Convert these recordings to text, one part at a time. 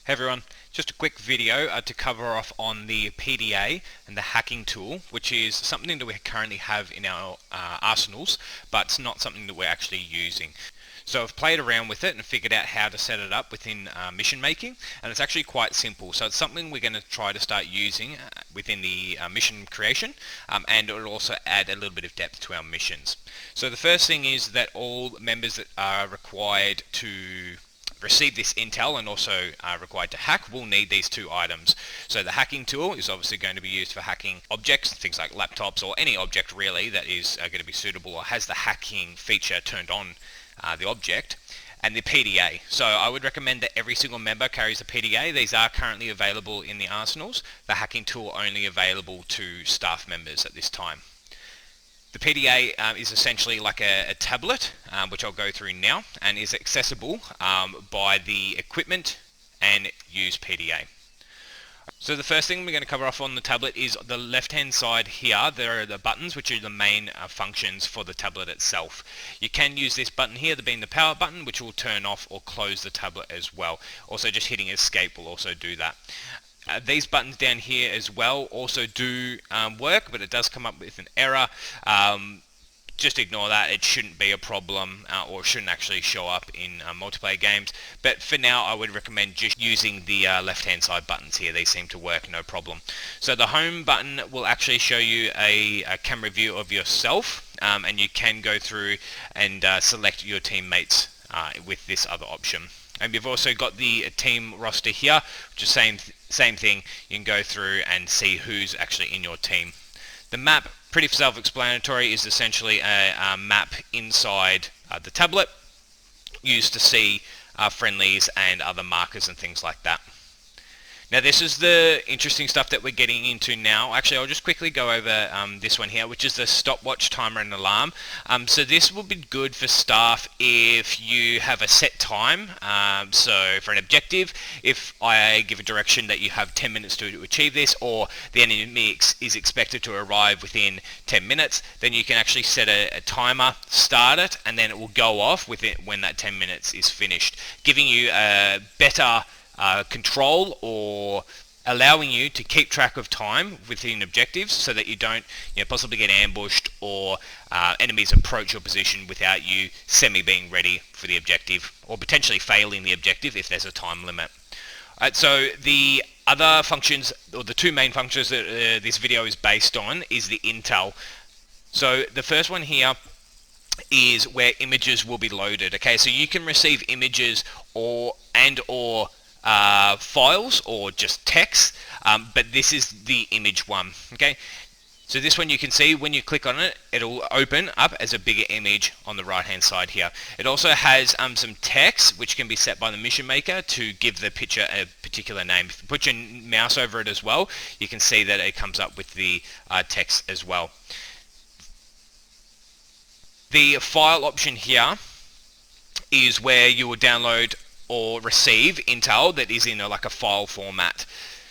Hey everyone, just a quick video to cover off on the PDA and the hacking tool, which is something that we currently have in our arsenals, but it's not something that we're actually using. So I've played around with it and figured out how to set it up within mission making, and it's actually quite simple. So it's something we're going to try to start using within the mission creation, and it will also add a little bit of depth to our missions. So the first thing is that all members that are required to receive this intel and also required to hack will need these two items. So the hacking tool is obviously going to be used for hacking objects, things like laptops or any object really that is going to be suitable or has the hacking feature turned on the object, and the PDA. So I would recommend that every single member carries a PDA. These are currently available in the arsenals. The hacking tool only available to staff members at this time. The PDA is essentially like a tablet, which I'll go through now, and is accessible by the equipment and use PDA. So the first thing we're going to cover off on the tablet is the left hand side here. There are the buttons, which are the main functions for the tablet itself. You can use this button here, being the power button, which will turn off or close the tablet as well. Also just hitting escape will also do that. These buttons down here as well also do work, but it does come up with an error. Just ignore that. It shouldn't be a problem or shouldn't actually show up in multiplayer games. But for now, I would recommend just using the left-hand side buttons here. They seem to work no problem. So the home button will actually show you a camera view of yourself, and you can go through and select your teammates with this other option. And you've also got the team roster here, which is same thing. You can go through and see who's actually in your team. The map, pretty self-explanatory, is essentially a map inside the tablet used to see friendlies and other markers and things like that. Now this is the interesting stuff that we're getting into now. Actually, I'll just quickly go over this one here, which is the stopwatch, timer and alarm. So this will be good for staff if you have a set time. So for an objective, if I give a direction that you have 10 minutes to achieve this, or the enemy is expected to arrive within 10 minutes, then you can actually set a timer, start it, and then it will go off with it when that 10 minutes is finished, giving you a better control or allowing you to keep track of time within objectives so that you don't possibly get ambushed or enemies approach your position without you being ready for the objective, or potentially failing the objective if there's a time limit. So the other functions, or the two main functions that this video is based on, is the intel. So the first one here is where images will be loaded. Okay, so you can receive images or files or just text, but this is the image one. Okay, so this one you can see when you click on it, it'll open up as a bigger image on the right hand side here. It also has some text which can be set by the mission maker to give the picture a particular name. If you put your mouse over it as well, you can see that it comes up with the text as well. The file option here is where you will download or receive intel that is in like a file format.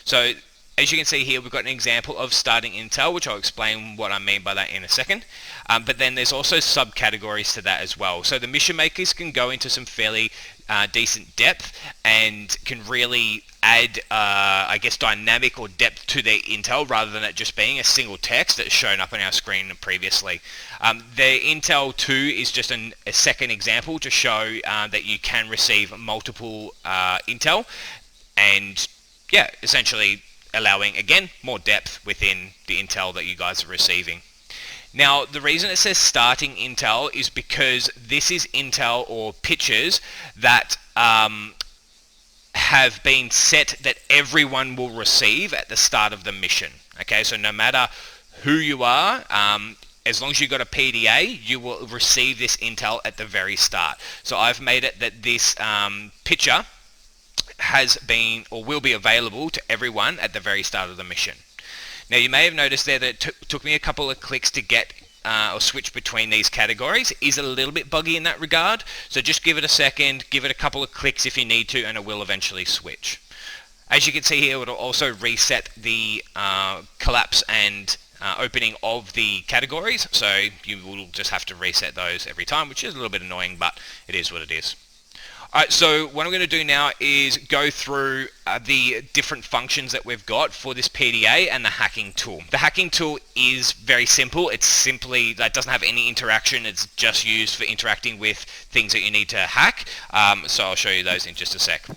So as you can see here, we've got an example of starting intel, which I'll explain what I mean by that in a second. But then there's also subcategories to that as well. So the mission makers can go into some fairly decent depth and can really add, I guess, dynamic or depth to their intel rather than it just being a single text that's shown up on our screen previously. The Intel 2 is just a second example to show that you can receive multiple intel, and yeah, essentially allowing, again, more depth within the intel that you guys are receiving. Now, the reason it says starting intel is because this is intel or pictures that have been set that everyone will receive at the start of the mission. Okay, so no matter who you are, as long as you've got a PDA, you will receive this intel at the very start. So I've made it that this picture has been or will be available to everyone at the very start of the mission. Now you may have noticed there that it took me a couple of clicks to get or switch between these categories. It is a little bit buggy in that regard, so just give it a second, give it a couple of clicks if you need to, and it will eventually switch. As you can see here, it will also reset the collapse and opening of the categories, so you will just have to reset those every time, which is a little bit annoying, but it is what it is. Alright, so what I'm going to do now is go through the different functions that we've got for this PDA and the hacking tool. The hacking tool is very simple. It's simply, that doesn't have any interaction. It's just used for interacting with things that you need to hack. So I'll show you those in just a sec.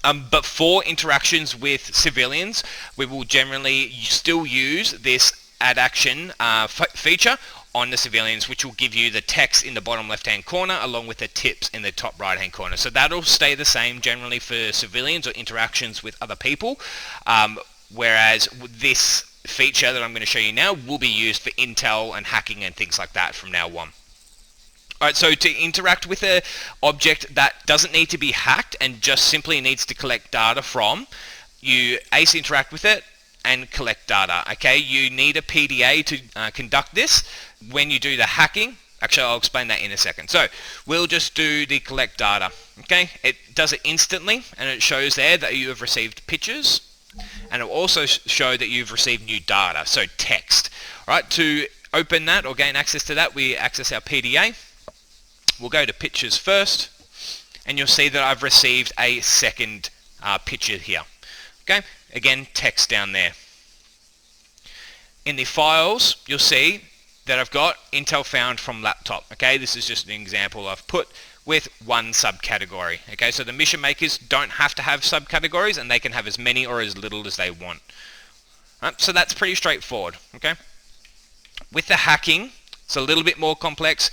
But for interactions with civilians, we will generally still use this add action feature on the civilians, which will give you the text in the bottom left hand corner along with the tips in the top right hand corner. So that'll stay the same generally for civilians or interactions with other people, whereas this feature that I'm going to show you now will be used for intel and hacking and things like that from now on. Alright, so to interact with an object that doesn't need to be hacked and just simply needs to collect data from, you ACE interact with it and collect data. Okay, you need a PDA to conduct this. When you do the hacking, actually I'll explain that in a second. So we'll just do the collect data. Okay, it does it instantly and it shows there that you have received pictures, and it will also show that you've received new data, so text. Alright, to open that or gain access to that, we access our PDA. We'll go to pictures first, and you'll see that I've received a second picture here. Okay, again, text down there. In the files, you'll see that I've got intel found from laptop. Okay, this is just an example I've put with one subcategory. Okay, so the mission makers don't have to have subcategories, and they can have as many or as little as they want. So that's pretty straightforward. Okay, with the hacking, it's a little bit more complex.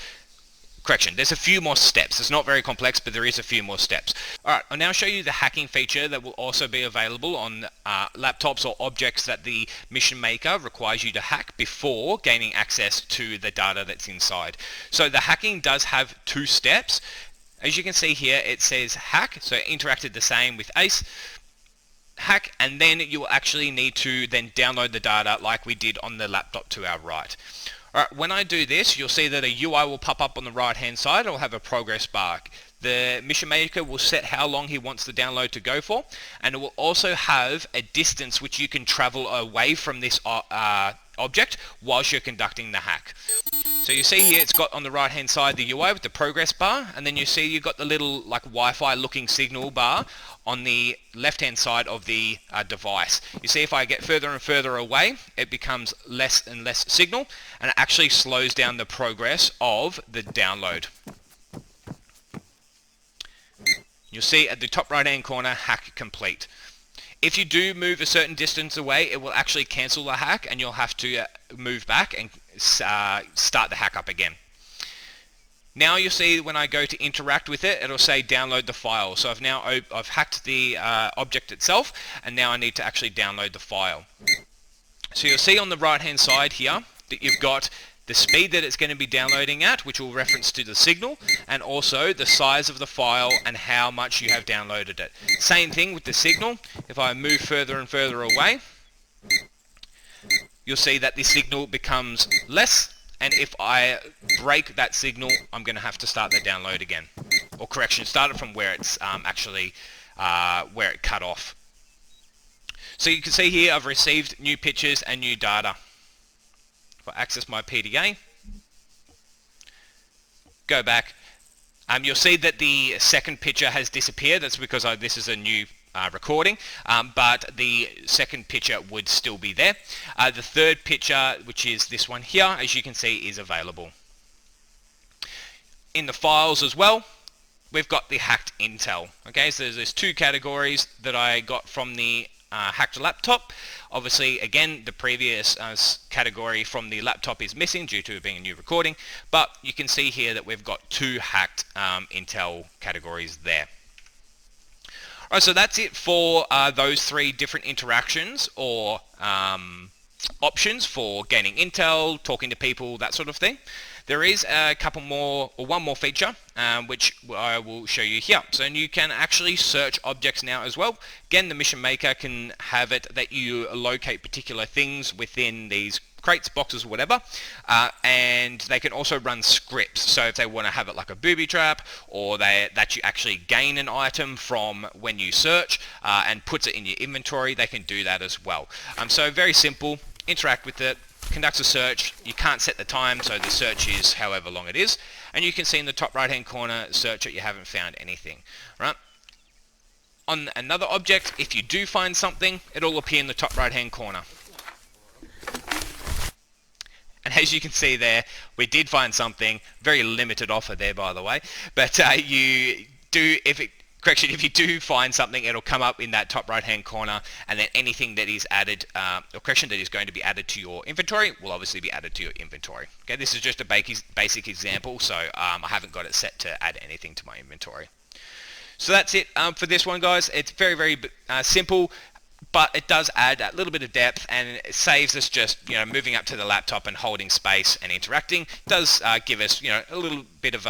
Correction, there's a few more steps. It's not very complex, but there is a few more steps. Alright, I'll now show you the hacking feature that will also be available on laptops or objects that the mission maker requires you to hack before gaining access to the data that's inside. So the hacking does have two steps. As you can see here, it says hack, so it interacted the same with ACE. Hack, and then you will actually need to then download the data like we did on the laptop to our right. Alright, when I do this, you'll see that a UI will pop up on the right hand side. It'll have a progress bar. The mission maker will set how long he wants the download to go for, and it will also have a distance which you can travel away from this object whilst you're conducting the hack. So you see here it's got on the right hand side the UI with the progress bar, and then you see you've got the little like Wi-Fi looking signal bar on the left hand side of the device. You see if I get further and further away, it becomes less and less signal, and it actually slows down the progress of the download. You'll see at the top right hand corner, hack complete. If you do move a certain distance away, it will actually cancel the hack, and you'll have to move back and start the hack up again. Now you'll see when I go to interact with it, it'll say download the file. So I've hacked the object itself, and now I need to actually download the file. So you'll see on the right hand side here that you've got the speed that it's going to be downloading at, which will reference to the signal, and also the size of the file and how much you have downloaded it. Same thing with the signal. If I move further and further away, you'll see that the signal becomes less, and if I break that signal, I'm going to have to start the download again. Or correction, start it from where it's actually where it cut off. So you can see here I've received new pictures and new data. If I access my PDA, go back, you'll see that the second picture has disappeared. That's because this is a new recording, but the second picture would still be there. The third picture, which is this one here, as you can see, is available. In the files as well, we've got the hacked intel. Okay, so there's two categories that I got from the hacked laptop. Obviously, again, the previous category from the laptop is missing due to it being a new recording, but you can see here that we've got two hacked intel categories there. Alright, so that's it for those three different interactions or options for gaining intel, talking to people, that sort of thing. There is a couple more, or one more feature, which I will show you here. So you can actually search objects now as well. Again, the mission maker can have it that you locate particular things within these crates, boxes, whatever, and they can also run scripts. So if they want to have it like a booby trap, or that you actually gain an item from when you search and puts it in your inventory, they can do that as well. So very simple. Interact with it, conducts a search. You can't set the time, so the search is however long it is. And you can see in the top right hand corner, search it, you haven't found anything. Right? On another object, if you do find something, it'll appear in the top right hand corner. And as you can see there, we did find something. Very limited offer there, by the way. But you do, if you do find something, it'll come up in that top right hand corner, and then anything that is added, or correction that is going to be added to your inventory will obviously be added to your inventory. Okay, this is just a basic example, so I haven't got it set to add anything to my inventory. So that's it for this one, guys. It's very, very simple, but it does add a little bit of depth, and it saves us just moving up to the laptop and holding space and interacting. It does give us a little bit of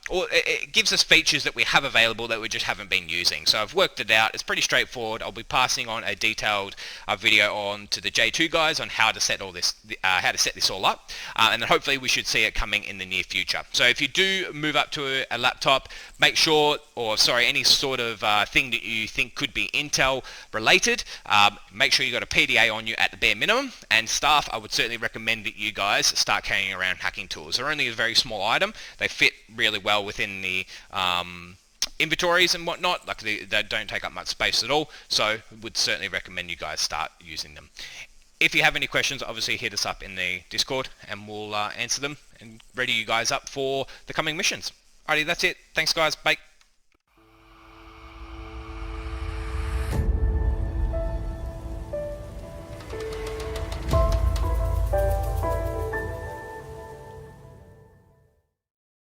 or it gives us features that we have available that we just haven't been using. So I've worked it out. It's pretty straightforward. I'll be passing on a detailed video on to the J2 guys on how to set all this, how to set this all up, and then hopefully we should see it coming in the near future. So if you do move up to a laptop, make sure, or sorry, any sort of thing that you think could be Intel related, make sure you got a PDA on you at the bare minimum. And staff, I would certainly recommend that you guys start carrying around hacking tools. They're only a very small item. They fit really well within the inventories and whatnot. Like they don't take up much space at all, so would certainly recommend you guys start using them. If you have any questions, obviously hit us up in the Discord and we'll answer them and ready you guys up for the coming missions. Alrighty, that's it. Thanks guys, bye.